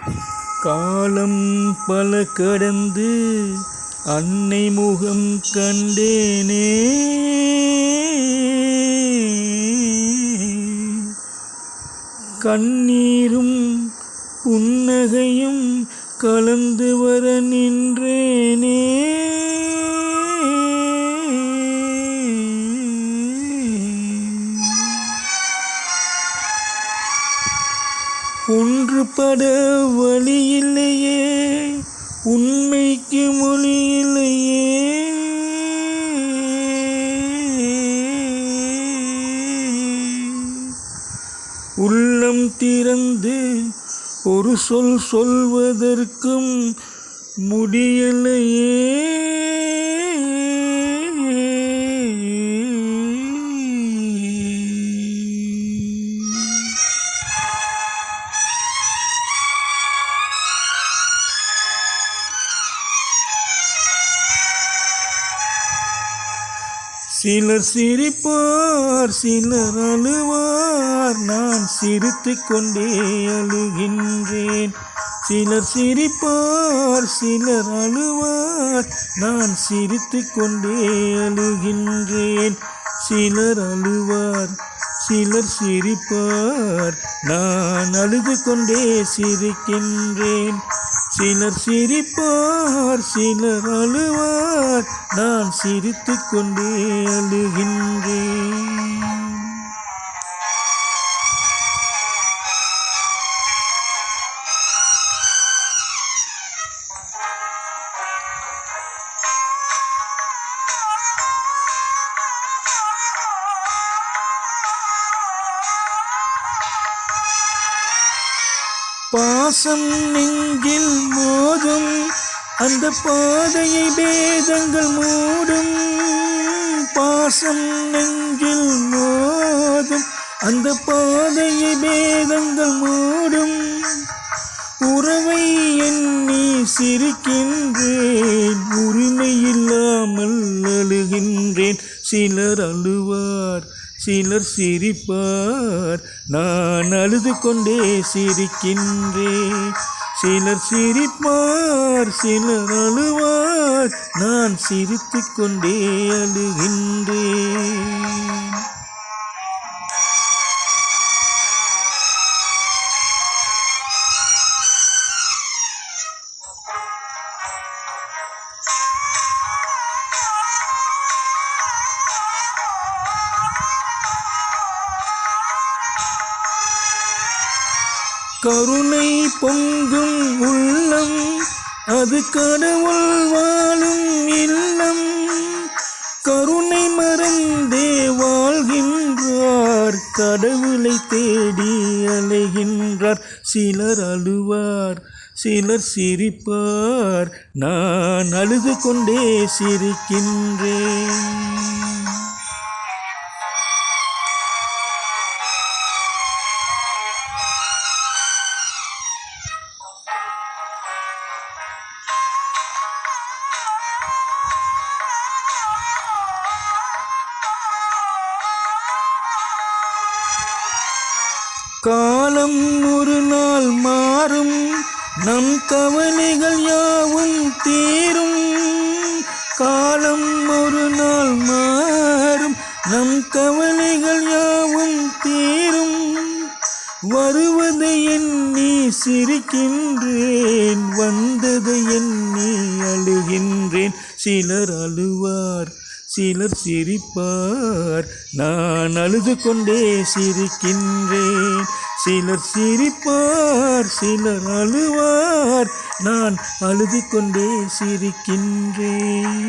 காலம் பல கடந்து அன்னை முகம் கண்டேனே, கண்ணீரும் புன்னகையும் கலந்து வர நின்றேனே. ஒன்றுபட வழி இல்லையே, உண்மைக்கு மொழி இல்லையே, உள்ளம் திறந்து ஒரு சொல் சொல்வதற்கும் முடியலையே. சிலர் சிரிப்பார், சிலர் அழுவார், நான் சிரித்து கொண்டே அழுகின்றேன். சிலர் சிரிப்பார், சிலர் அழுவார், நான் சிரித்து கொண்டே அழுகின்றேன். சிலர் அழுவார், சிலர் சிரிப்பார், நான் அழுது கொண்டே சிரிக்கின்றேன். சிலர் சிரிப்பார், சிலர் அழுவார், நான் சிரித்து கொண்டே அழுகின்றேன். பாசம் நெஞ்சில் மோதும், அந்த பாதையை பேதங்கள் மூடும். பாசம் நெஞ்சில் மோதும், அந்த பாதையை பேதங்கள் மூடும். உறவை எண்ணி சிரிக்கின்றேன், உரிமை இல்லாமல் அழுகின்றேன். சிலர் அழுவார், சிலர் சிரிப்பார், நான் அழுது கொண்டே சிரிக்கின்றேன். சிலர் சிரிப்பார், சிலர் அழுவார், நான் சிரித்து கொண்டே அழுகின்றேன். கருணை பொங்கும் உள்ளம், அது கடவுள் வாழும் இல்லம். கருணை மறந்தே வாழ்கின்றார், கடவுளை தேடி அலைகின்றார். சிலர் அழுவார், சிலர் சிரிப்பார், நான் அழுது கொண்டே சிரிக்கின்றேன். காலம் ஒரு நாள் மாறும், நம் கவலைகள் யாவும் தீரும். காலம் ஒரு நாள் மாறும், நம் கவலைகள் யாவும் தீரும். வருவதை எண்ணி சிரிக்கின்றேன், வந்ததை எண்ணி அழுகின்றேன். சிலர் அழுவார், சிலர் சிரிப்பார், நான் அழுது கொண்டே சிரிக்கின்றேன். சிலர் சிரிப்பார், சிலர் அழுவார், நான் அழுது கொண்டே சிரிக்கின்றேன்.